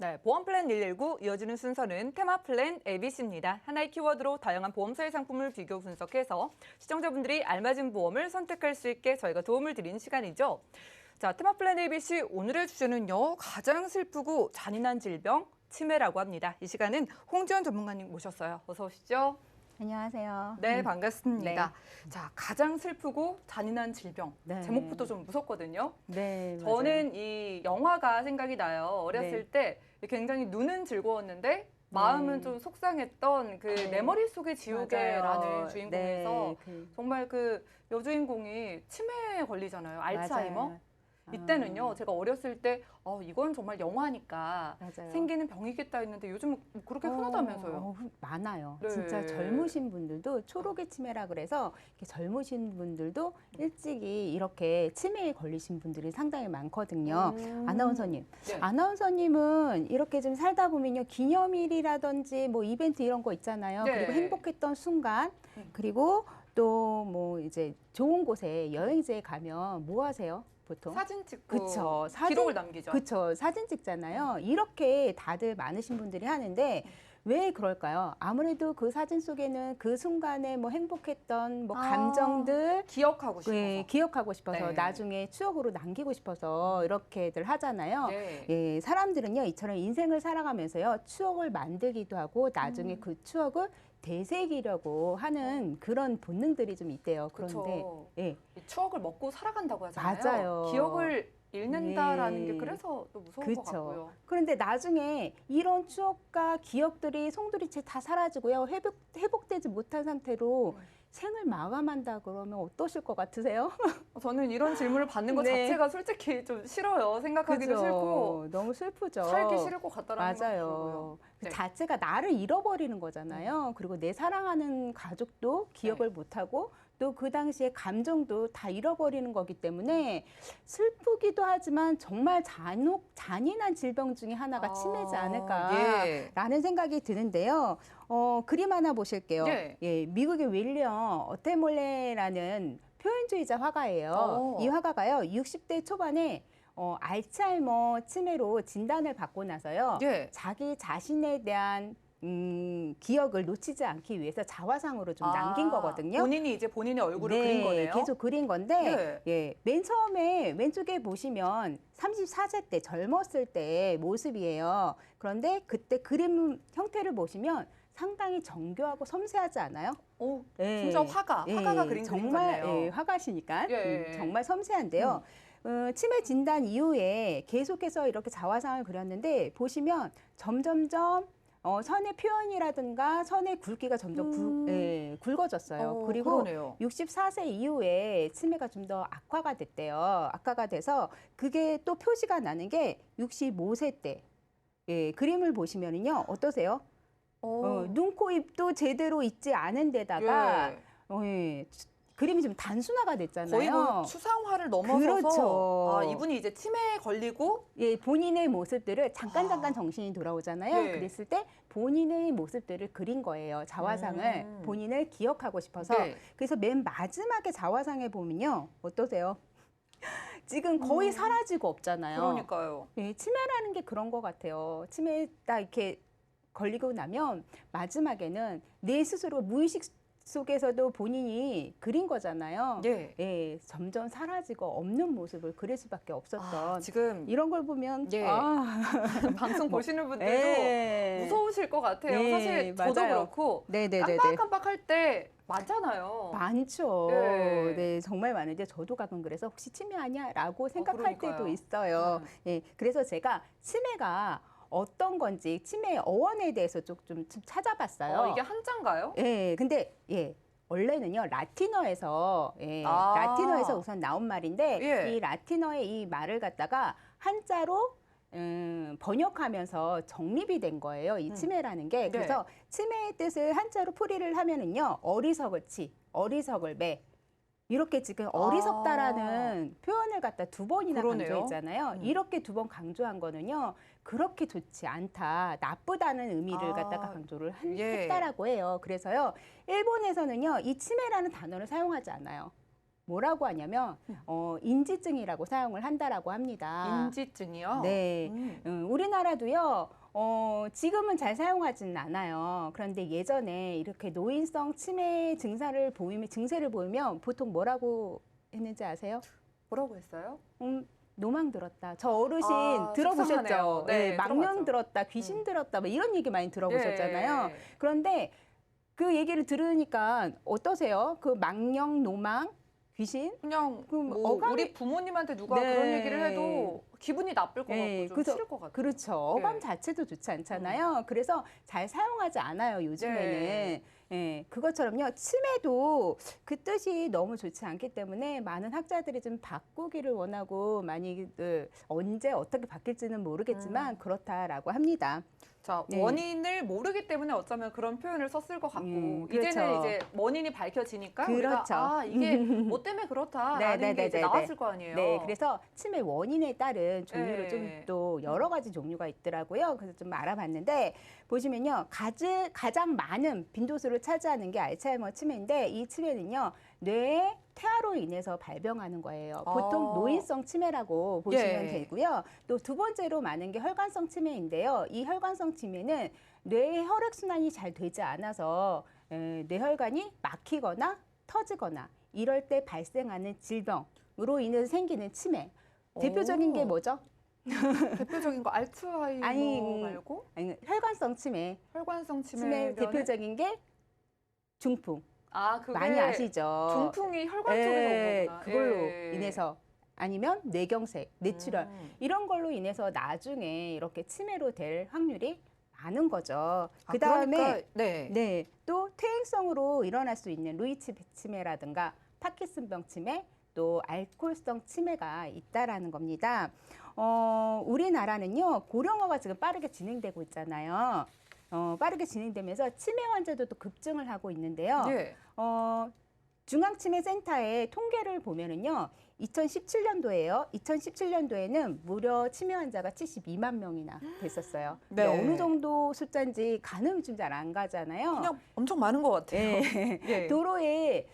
네, 보험플랜 119 이어지는 순서는 테마플랜 ABC입니다. 하나의 키워드로 다양한 보험사의 상품을 비교 분석해서 시청자분들이 알맞은 보험을 선택할 수 있게 저희가 도움을 드리는 시간이죠. 자, 테마플랜 ABC 오늘의 주제는요. 가장 슬프고 잔인한 질병, 치매라고 합니다. 이 시간은 홍지연 전문가님 모셨어요. 어서 오시죠. 안녕하세요. 네, 반갑습니다. 네. 자, 가장 슬프고 잔인한 질병. 네. 제목부터 좀 무섭거든요. 네, 저는 이 영화가 생각이 나요. 어렸을 때 굉장히 눈은 즐거웠는데 마음은 좀 속상했던 그 내 머릿속의 지우개라는 맞아요. 주인공에서 네, 정말 그 여주인공이 치매에 걸리잖아요. 알츠하이머. 맞아요. 이때는요, 제가 어렸을 때, 이건 정말 영화니까 맞아요. 생기는 병이겠다 했는데 요즘은 그렇게 흔하다면서요. 많아요. 네. 진짜 젊으신 분들도 초록의 치매라 그래서 이렇게 젊으신 분들도 일찍이 이렇게 치매에 걸리신 분들이 상당히 많거든요. 아나운서님. 네. 아나운서님은 이렇게 좀 살다 보면요. 기념일이라든지 뭐 이벤트 이런 거 있잖아요. 네. 그리고 행복했던 순간, 그리고 또 뭐 이제 좋은 곳에 여행지에 가면 뭐 하세요? 보통? 사진 찍고 그쵸. 기록을 남기죠. 그쵸. 사진 찍잖아요. 이렇게 다들 많으신 분들이 하는데 왜 그럴까요? 아무래도 그 사진 속에는 그 순간에 뭐 행복했던 뭐 감정들 기억하고 싶어서. 기억하고 싶어서 네. 나중에 추억으로 남기고 싶어서 이렇게들 하잖아요. 네. 예, 사람들은요, 이처럼 인생을 살아가면서요, 추억을 만들기도 하고 나중에 그 추억을 되새기려고 하는 그런 본능들이 좀 있대요. 그런데 그쵸. 예. 이 추억을 먹고 살아간다고 하잖아요. 맞아요. 기억을 잃는다라는 예. 게 그래서 또 무서운 것 그쵸. 같고요. 그런데 나중에 이런 추억과 기억들이 송두리째 다 사라지고요. 회복되지 못한 상태로 생을 마감한다 그러면 어떠실 것 같으세요? 저는 이런 질문을 받는 것 네. 자체가 솔직히 좀 싫어요. 생각하기도 그죠? 싫고 너무 슬프죠. 살기 싫을 것 같다라는 생각이 맞아요. 들고요. 그 네. 자체가 나를 잃어버리는 거잖아요. 그리고 내 사랑하는 가족도 기억을 못하고 또 그 당시의 감정도 다 잃어버리는 거기 때문에 슬프기도 하지만 정말 잔인한 질병 중에 하나가 치매지 않을까라는 생각이 드는데요. 그림 하나 보실게요. 네. 예, 미국의 윌리엄 어테몰레라는 표현주의자 화가예요. 이 화가가요, 60대 초반에 알츠하이머 치매로 진단을 받고 나서요. 예. 자기 자신에 대한 기억을 놓치지 않기 위해서 자화상으로 좀 남긴 거거든요. 본인이 이제 본인의 얼굴을 그린 거네요. 계속 그린 건데, 예, 맨 처음에 왼쪽에 보시면 34세 때 젊었을 때의 모습이에요. 그런데 그때 그림 형태를 보시면 상당히 정교하고 섬세하지 않아요? 오, 예. 진짜 화가가 그린 그림 같네요. 예, 화가시니까 예. 정말 섬세한데요. 치매 진단 이후에 계속해서 이렇게 자화상을 그렸는데 보시면 점점점 선의 표현이라든가 선의 굵기가 점점 굵어졌어요. 그리고 그러네요. 64세 이후에 치매가 좀 더 악화가 됐대요. 악화가 돼서 그게 또 표시가 나는 게 65세 때 예, 그림을 보시면은요. 어떠세요? 눈, 코, 입도 제대로 있지 않은 데다가 예, 그림이 좀 단순화가 됐잖아요. 거의 뭐 추상화를 넘어서서 그렇죠. 이분이 이제 치매에 걸리고 예, 본인의 모습들을 잠깐 정신이 돌아오잖아요. 네. 그랬을 때 본인의 모습들을 그린 거예요. 자화상을 본인을 기억하고 싶어서. 네. 그래서 맨 마지막에 자화상에 보면요. 어떠세요? 지금 거의 사라지고 없잖아요. 그러니까요. 예, 치매라는 게 그런 것 같아요. 치매에 딱 이렇게 걸리고 나면 마지막에는 내 스스로 무의식 속에서도 본인이 그린 거잖아요. 네. 예, 점점 사라지고 없는 모습을 그릴 수밖에 없었던. 지금 이런 걸 보면 예. 방송 보시는 분들도 예. 무서우실 것 같아요. 예, 사실 저도 맞아요. 그렇고 네네네네. 깜빡깜빡할 때 많잖아요. 많죠. 예. 네, 정말 많은데 저도 가끔 그래서 혹시 치매 아니야? 라고 생각할 그러니까요. 때도 있어요. 예, 그래서 제가 치매가 어떤 건지 치매의 어원에 대해서 좀 찾아봤어요. 이게 한자인가요? 예, 근데 예. 원래는요 라틴어에서 라틴어에서 우선 나온 말인데 이 라틴어의 이 말을 갖다가 한자로 번역하면서 정립이 된 거예요. 이 치매라는 게. 그래서 치매의 뜻을 한자로 풀이를 하면은요 어리석을 치, 어리석을 매. 이렇게 지금 어리석다라는 표현을 갖다 두 번이나 강조했잖아요. 이렇게 두 번 강조한 거는요. 그렇게 좋지 않다, 나쁘다는 의미를 갖다가 강조를 했다라고 해요. 그래서요. 일본에서는요. 이 치매라는 단어를 사용하지 않아요. 뭐라고 하냐면 인지증이라고 사용을 한다라고 합니다. 인지증이요? 네. 우리나라도요. 지금은 잘 사용하지는 않아요. 그런데 예전에 이렇게 노인성 치매 증세를 보이면 보통 뭐라고 했는지 아세요? 뭐라고 했어요? 노망 들었다. 저 어르신 아, 들어보셨죠? 속상하네요. 네, 망령 들어봤죠. 들었다, 귀신 들었다, 뭐 이런 얘기 많이 들어보셨잖아요. 네. 그런데 그 얘기를 들으니까 어떠세요? 그 망령, 노망, 귀신? 그냥 그럼 뭐 어감이- 우리 부모님한테 누가 네. 그런 얘기를 해도 기분이 나쁠 것 같고 네, 좀 그래서- 싫을 것 같아요. 그렇죠. 어감 네. 자체도 좋지 않잖아요. 그래서 잘 사용하지 않아요, 요즘에는. 네. 예, 그것처럼요. 치매도 그 뜻이 너무 좋지 않기 때문에 많은 학자들이 좀 바꾸기를 원하고 많이 언제 어떻게 바뀔지는 모르겠지만 그렇다라고 합니다. 자, 네. 원인을 모르기 때문에 어쩌면 그런 표현을 썼을 것 같고 그렇죠. 이제는 이제 원인이 밝혀지니까 우리가 그렇죠. 이게 뭐 때문에 그렇다라는 네, 게 네, 이제 네, 나왔을 거 아니에요. 네, 그래서 치매 원인에 따른 종류로 네. 좀 또 여러 가지 종류가 있더라고요. 그래서 좀 알아봤는데 보시면요, 가장 많은 빈도수를 차지하는 게 알츠하이머 치매인데 이 치매는요 뇌의 퇴화로 인해서 발병하는 거예요. 보통 아. 노인성 치매라고 보시면 예. 되고요. 또 두 번째로 많은 게 혈관성 치매인데요. 이 혈관성 치매는 뇌의 혈액 순환이 잘 되지 않아서 뇌혈관이 막히거나 터지거나 이럴 때 발생하는 질병으로 인해서 생기는 치매. 대표적인 게 오. 뭐죠? 대표적인 거 알츠하이머 아니, 말고 아니, 혈관성 치매. 혈관성 치매 치매면 대표적인 게 중풍. 그게 많이 아시죠? 중풍이 혈관 쪽에서 예, 온 거구나. 그걸로 예. 인해서 아니면 뇌경색, 뇌출혈 이런 걸로 인해서 나중에 이렇게 치매로 될 확률이 많은 거죠. 그 다음에 그러니까, 네. 네, 또 퇴행성으로 일어날 수 있는 루이치 치매라든가 파킨슨병 치매, 또 알코올성 치매가 있다라는 겁니다. 우리나라는요 고령화가 지금 빠르게 진행되고 있잖아요. 빠르게 진행되면서 치매 환자도 급증을 하고 있는데요. 예. 중앙치매센터의 통계를 보면은요, 2017년도에요. 2017년도에는 무려 치매 환자가 72만 명이나 됐었어요. 근데 네. 어느 정도 숫자인지 가늠이 좀 잘 안 가잖아요. 그냥 엄청 많은 것 같아요. 예. 예. 도로에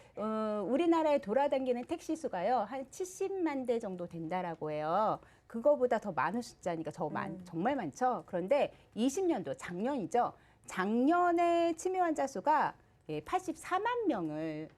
우리나라에 돌아다니는 택시 수가요 한 70만 대 정도 된다라고 해요. 그거보다 더 많은 숫자니까 정말 많죠. 그런데 20년도 작년이죠. 작년에 치매 환자 수가 84만 명을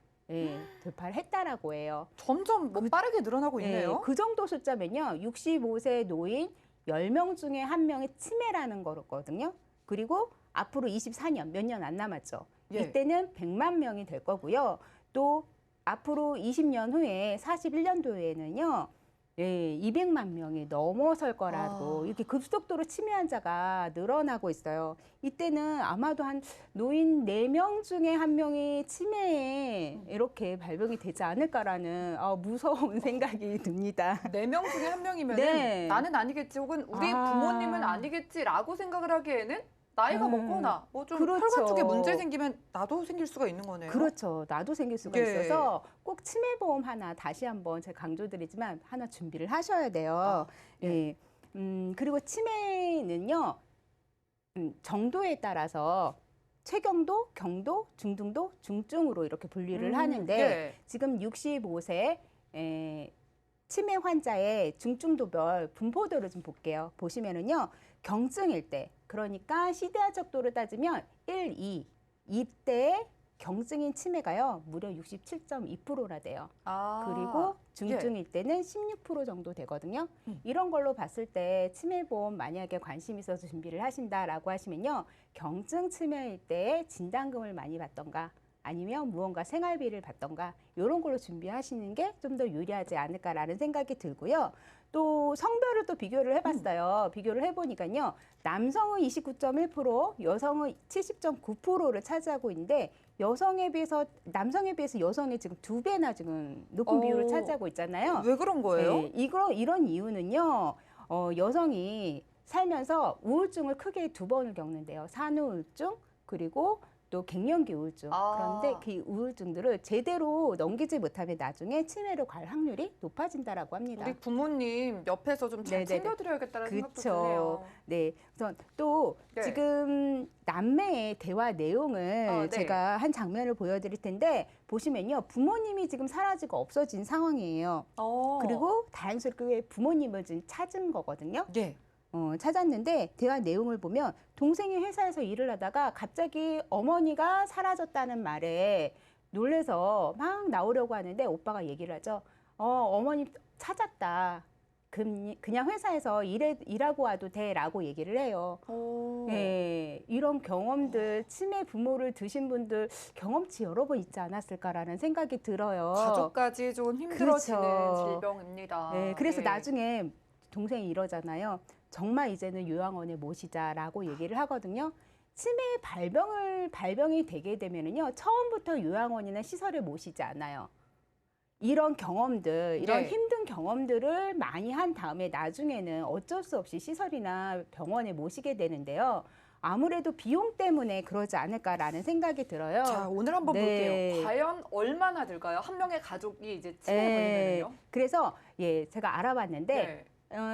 돌파를 했다라고 해요. 점점 뭐 빠르게 늘어나고 예, 있네요. 그 정도 숫자면요. 65세 노인 10명 중에 1명이 치매라는 거거든요. 그리고 앞으로 24년, 몇 년 안 남았죠. 예. 이때는 100만 명이 될 거고요. 또 앞으로 20년 후에 41년도에는요. 200만 명이 넘어설 거라고 이렇게 급속도로 치매 환자가 늘어나고 있어요. 이때는 아마도 한 노인 4명 중에 1명이 치매에 이렇게 발병이 되지 않을까라는 무서운 생각이 듭니다. 4명 중에 1명이면 네. 나는 아니겠지 혹은 우리 부모님은 아니겠지라고 생각을 하기에는 나이가 먹거나 뭐 좀 그렇죠. 혈관 쪽에 문제 생기면 나도 생길 수가 있는 거네요. 그렇죠. 나도 생길 수가 예. 있어서 꼭 치매보험 하나 다시 한번 제가 강조드리지만 하나 준비를 하셔야 돼요. 예. 그리고 치매는요. 정도에 따라서 최경도, 경도, 중등도, 중증으로 이렇게 분류를 하는데 예. 지금 65세 치매 환자의 중증도별 분포도를 좀 볼게요. 보시면은요. 경증일 때, 그러니까 시대화적도로 따지면 1, 2, 이때 경증인 치매가요. 무려 67.2%나 돼요. 그리고 중증일 때는 16% 정도 되거든요. 이런 걸로 봤을 때 치매보험 만약에 관심 있어서 준비를 하신다라고 하시면요. 경증 치매일 때 진단금을 많이 받던가 아니면 무언가 생활비를 받던가 이런 걸로 준비하시는 게 좀 더 유리하지 않을까라는 생각이 들고요. 또 성별을 또 비교를 해봤어요. 비교를 해보니까요. 남성은 29.1%, 여성은 70.9%를 차지하고 있는데 남성에 비해서 여성이 지금 2배나 지금 높은 비율을 차지하고 있잖아요. 왜 그런 거예요? 네, 이런 이유는요. 여성이 살면서 우울증을 크게 2번을 겪는데요. 산후우울증 그리고 또 갱년기 우울증. 그런데 그 우울증들을 제대로 넘기지 못하면 나중에 치매로 갈 확률이 높아진다라고 합니다. 우리 부모님 옆에서 좀 잘 네네네. 챙겨드려야겠다는 생각도 그쵸. 드네요. 네. 그래서 또 네. 지금 남매의 대화 내용을 네. 제가 한 장면을 보여드릴 텐데 보시면요. 부모님이 지금 사라지고 없어진 상황이에요. 그리고 다행스럽게 부모님을 지금 찾은 거거든요. 예. 찾았는데 대화 내용을 보면 동생이 회사에서 일을 하다가 갑자기 어머니가 사라졌다는 말에 놀래서 막 나오려고 하는데 오빠가 얘기를 하죠. 어머니 찾았다. 그냥 회사에서 일하고 와도 돼라고 얘기를 해요. 네, 이런 경험들, 치매 부모를 두신 분들 경험치 여러 번 있지 않았을까라는 생각이 들어요. 가족까지 좀 힘들어지는 그렇죠. 질병입니다. 네, 그래서 예. 나중에 동생이 이러잖아요. 정말 이제는 요양원에 모시자라고 얘기를 하거든요. 치매 발병이 되게 되면은요, 처음부터 요양원이나 시설에 모시지 않아요. 이런 경험들, 이런 네. 힘든 경험들을 많이 한 다음에 나중에는 어쩔 수 없이 시설이나 병원에 모시게 되는데요. 아무래도 비용 때문에 그러지 않을까라는 생각이 들어요. 자, 오늘 한번 네. 볼게요. 과연 얼마나 들까요? 한 명의 가족이 이제 치매에 걸리면요? 그래서 제가 알아봤는데 네.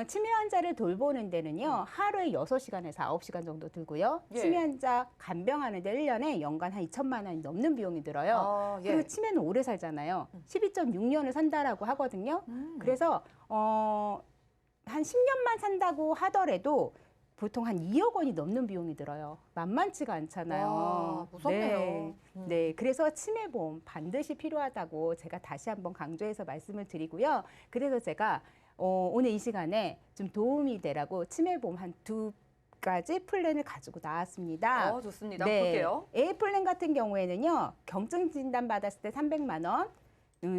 치매 환자를 돌보는 데는요, 하루에 6시간에서 9시간 정도 들고요. 예. 치매 환자 간병하는 데 1년에 연간 한 2천만 원이 넘는 비용이 들어요. 예. 그리고 치매는 오래 살잖아요. 12.6년을 산다라고 하거든요. 그래서 한 10년만 산다고 하더라도 보통 한 2억 원이 넘는 비용이 들어요. 만만치가 않잖아요. 와, 무섭네요. 네. 네, 그래서 치매보험 반드시 필요하다고 제가 다시 한번 강조해서 말씀을 드리고요. 그래서 제가 오늘 이 시간에 좀 도움이 되라고 치매보험 한 2가지 플랜을 가지고 나왔습니다. 좋습니다. 네. 볼게요. A 플랜 같은 경우에는요, 경증 진단 받았을 때 300만 원,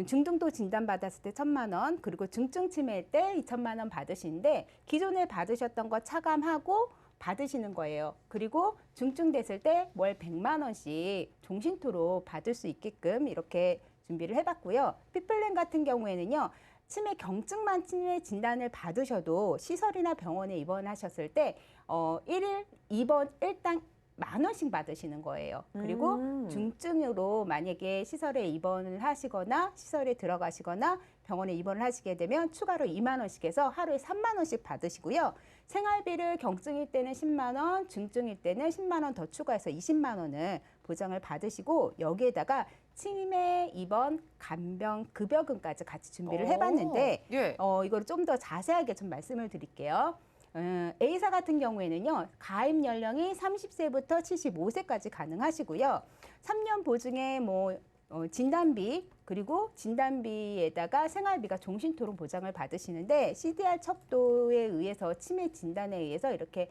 중등도 진단 받았을 때 1,000만 원, 그리고 중증 치매일 때 2,000만 원 받으시는데 기존에 받으셨던 거 차감하고 받으시는 거예요. 그리고 중증 됐을 때 월 100만 원씩 종신토로 받을 수 있게끔 이렇게 준비를 해봤고요. B 플랜 같은 경우에는요, 치매 경증만 치매 진단을 받으셔도 시설이나 병원에 입원하셨을 때 1일 입원 일당 10,000원씩 받으시는 거예요. 그리고 중증으로 만약에 시설에 입원을 하시거나 시설에 들어가시거나 병원에 입원을 하시게 되면 추가로 2만 원씩 해서 하루에 3만 원씩 받으시고요. 생활비를 경증일 때는 10만 원, 중증일 때는 10만 원 더 추가해서 20만 원을 보장을 받으시고 여기에다가 치매 입원 간병 급여금까지 같이 준비를 해봤는데 예. 이걸 좀 더 자세하게 좀 말씀을 드릴게요. A사 같은 경우에는요, 가입 연령이 30세부터 75세까지 가능하시고요. 3년 보증에 진단비, 그리고 진단비에다가 생활비가 종신토록 보장을 받으시는데 CDR 척도에 의해서 치매 진단에 의해서 이렇게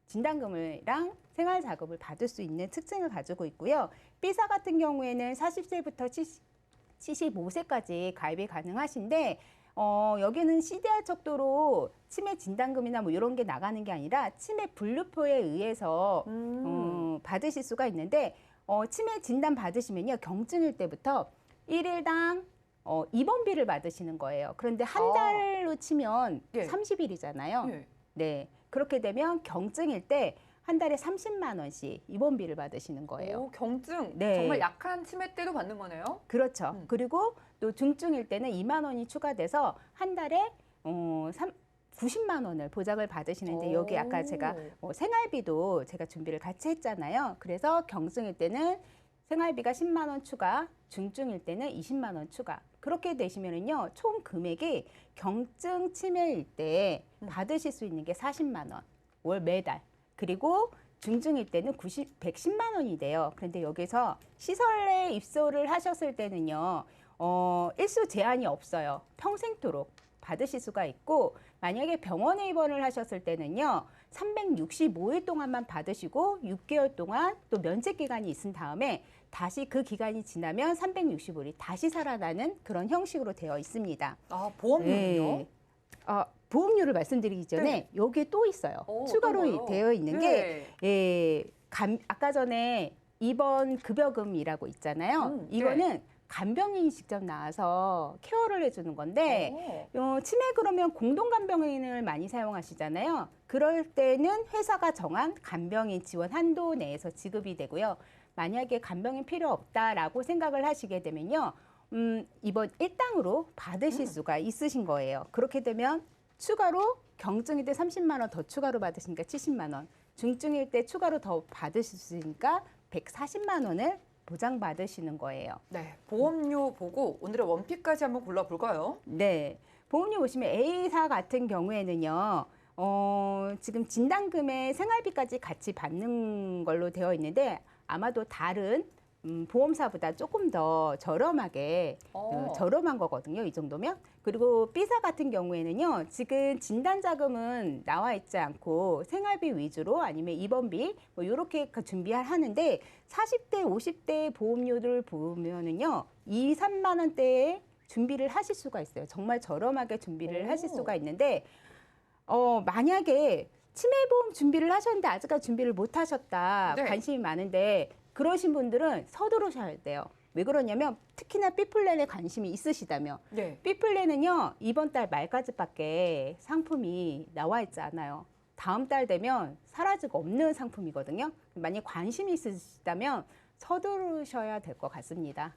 진단금이랑 생활자금을 받을 수 있는 특징을 가지고 있고요. B사 같은 경우에는 40세부터 75세까지 가입이 가능하신데 여기는 CDR 척도로 치매 진단금이나 이런 게 나가는 게 아니라 치매 분류표에 의해서 받으실 수가 있는데 치매 진단 받으시면요, 경증일 때부터 1일당 입원비를 받으시는 거예요. 그런데 한 달로 치면 예. 30일이잖아요. 예. 네, 그렇게 되면 경증일 때 한 달에 30만 원씩 입원비를 받으시는 거예요. 경증. 네. 정말 약한 치매 때도 받는 거네요. 그렇죠. 그리고 또 중증일 때는 2만 원이 추가돼서 한 달에 90만 원을 보장을 받으시는데 여기 아까 제가 생활비도 제가 준비를 같이 했잖아요. 그래서 경증일 때는 생활비가 10만 원 추가, 중증일 때는 20만 원 추가. 그렇게 되시면은요, 총 금액이 경증 치매일 때 받으실 수 있는 게 40만 원, 월 매달. 그리고 중증일 때는 110만 원이 돼요. 그런데 여기서 시설에 입소를 하셨을 때는요, 일수 제한이 없어요. 평생토록 받으실 수가 있고, 만약에 병원에 입원을 하셨을 때는요, 365일 동안만 받으시고 6개월 동안 또 면책 기간이 있은 다음에 다시 그 기간이 지나면 365일이 다시 살아나는 그런 형식으로 되어 있습니다. 보험료는요? 보험료를 말씀드리기 전에 네. 여기에 또 있어요. 추가로 되어 있는 게 아까 전에 입원 급여금이라고 있잖아요. 이거는 간병인이 직접 나와서 케어를 해주는 건데 치매 그러면 공동 간병인을 많이 사용하시잖아요. 그럴 때는 회사가 정한 간병인 지원 한도 내에서 지급이 되고요. 만약에 간병인 필요 없다라고 생각을 하시게 되면요. 이번 일당으로 받으실 수가 있으신 거예요. 그렇게 되면 추가로 경증일 때 30만 원 더 추가로 받으시니까 70만 원, 중증일 때 추가로 더 받으실 수 있으니까 140만 원을 보장받으시는 거예요. 네, 보험료 보고 오늘의 원픽까지 한번 골라볼까요? 네. 보험료 보시면 A사 같은 경우에는요, 지금 진단금에 생활비까지 같이 받는 걸로 되어 있는데 아마도 다른 보험사보다 조금 더 저렴하게 저렴한 거거든요. 이 정도면. 그리고 B사 같은 경우에는요. 지금 진단자금은 나와 있지 않고 생활비 위주로 아니면 입원비 뭐 이렇게 준비하는데 40대, 50대 보험료를 보면은요. 2, 3만 원대에 준비를 하실 수가 있어요. 정말 저렴하게 준비를 하실 수가 있는데 만약에 치매보험 준비를 하셨는데 아직까지 준비를 못 하셨다. 네. 관심이 많은데 그러신 분들은 서두르셔야 돼요. 왜 그러냐면 특히나 B플랜에 관심이 있으시다면 네. B플랜은요. 이번 달 말까지밖에 상품이 나와 있지 않아요. 다음 달 되면 사라지고 없는 상품이거든요. 만약 관심이 있으시다면 서두르셔야 될 것 같습니다.